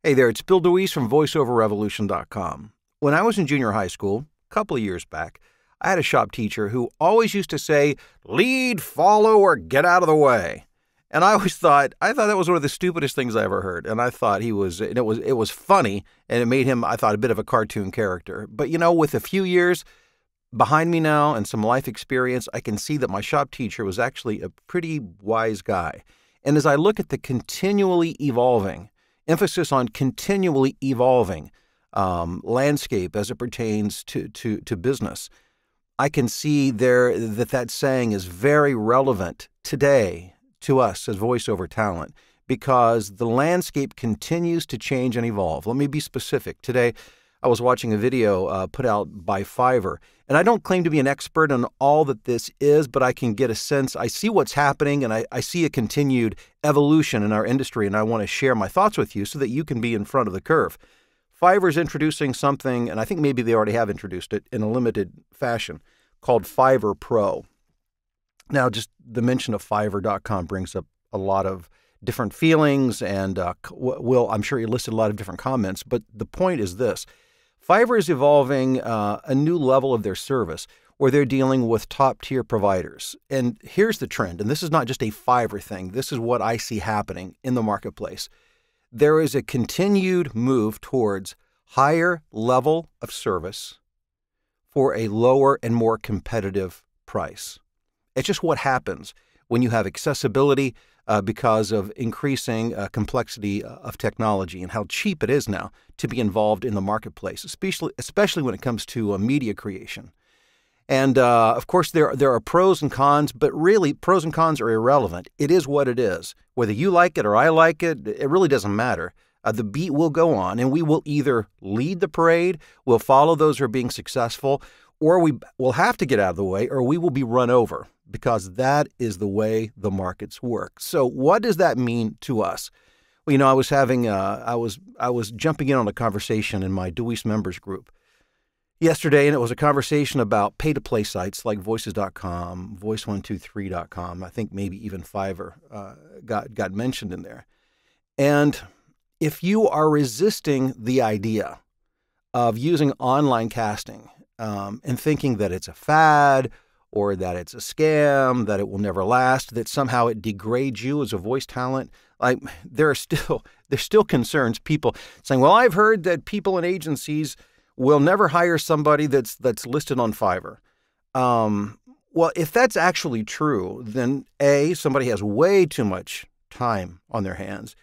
Hey there, it's Bill DeWeese from VoiceOverRevolution.com. When I was in junior high school, a couple of years back, I had a shop teacher who always used to say, lead, follow, or get out of the way. And I thought that was one of the stupidest things I ever heard. And I thought it was funny, and it made him, I thought, a bit of a cartoon character. But with a few years behind me now and some life experience, I can see that my shop teacher was actually a pretty wise guy. And as I look at the continually evolving, emphasis on continually evolving landscape as it pertains to business, I can see there that saying is very relevant today to us as voiceover talent because the landscape continues to change and evolve. Let me be specific. Today, I was watching a video put out by Fiverr, and I don't claim to be an expert on all that this is, but I can get a sense. I see what's happening, and I see a continued evolution in our industry, and I want to share my thoughts with you so that you can be in front of the curve. Fiverr is introducing something, and I think maybe they already have introduced it in a limited fashion, called Fiverr Pro. Now, just the mention of Fiverr.com brings up a lot of different feelings, and I'm sure you listed a lot of different comments, but the point is this. Fiverr is evolving a new level of their service where they're dealing with top-tier providers. And here's the trend, and this is not just a Fiverr thing. This is what I see happening in the marketplace. There is a continued move towards higher level of service for a lower and more competitive price. It's just what happens when you have accessibility because of increasing complexity of technology and how cheap it is now to be involved in the marketplace, especially when it comes to media creation. And of course, there are pros and cons, but really pros and cons are irrelevant. It is what it is. Whether you like it or I like it, it really doesn't matter. The beat will go on, and we will either lead the parade, we'll follow those who are being successful, or we will have to get out of the way, or we will be run over, because that is the way the markets work. So what does that mean to us? Well, I was having I was jumping in on a conversation in my DeWeese members group yesterday, and it was a conversation about pay-to-play sites like Voices.com, Voice123.com. I think maybe even Fiverr got mentioned in there. And if you are resisting the idea of using online casting and thinking that it's a fad or that it's a scam, that it will never last, that somehow it degrades you as a voice talent, there's still concerns. People saying, well, I've heard that people in agencies will never hire somebody that's listed on Fiverr. Well, if that's actually true, then A, somebody has way too much time on their hands.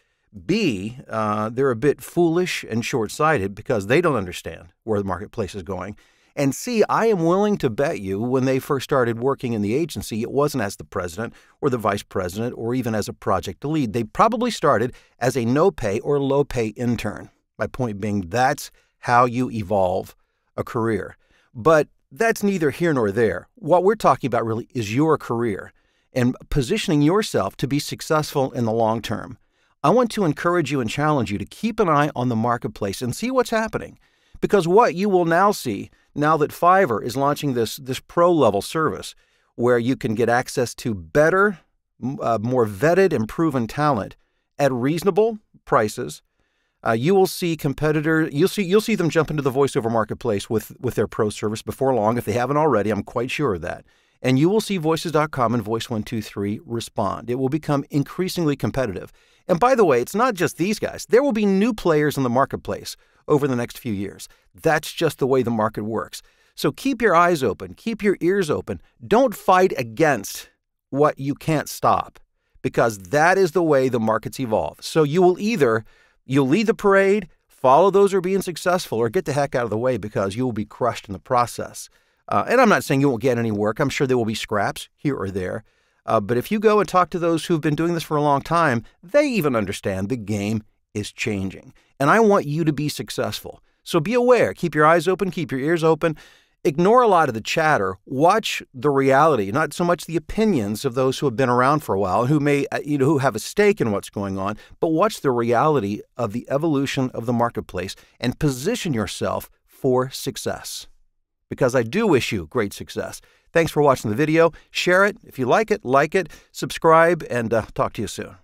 B, they're a bit foolish and short-sighted because they don't understand where the marketplace is going. And C, I am willing to bet you when they first started working in the agency, it wasn't as the president or the vice president or even as a project lead. They probably started as a no-pay or low-pay intern. My point being, that's how you evolve a career. But that's neither here nor there. What we're talking about really is your career and positioning yourself to be successful in the long term. I want to encourage you and challenge you to keep an eye on the marketplace and see what's happening. Because what you will now see, now that Fiverr is launching this pro-level service where you can get access to better, more vetted and proven talent at reasonable prices, you will see competitors, you'll see them jump into the voiceover marketplace with their pro service before long, if they haven't already. I'm quite sure of that. And you will see Voices.com and Voice123 respond. It will become increasingly competitive. And by the way, it's not just these guys. There will be new players in the marketplace over the next few years. That's just the way the market works. So keep your eyes open, keep your ears open. Don't fight against what you can't stop, because that is the way the markets evolve. So you'll lead the parade, follow those who are being successful, or get the heck out of the way because you will be crushed in the process. And I'm not saying you won't get any work. I'm sure there will be scraps here or there. But if you go and talk to those who've been doing this for a long time, they even understand the game is changing. And I want you to be successful. So be aware. Keep your eyes open. Keep your ears open. Ignore a lot of the chatter. Watch the reality, not so much the opinions of those who have been around for a while and who may, who have a stake in what's going on, but watch the reality of the evolution of the marketplace and position yourself for success. Because I do wish you great success. Thanks for watching the video. Share it. If you like it, subscribe, and talk to you soon.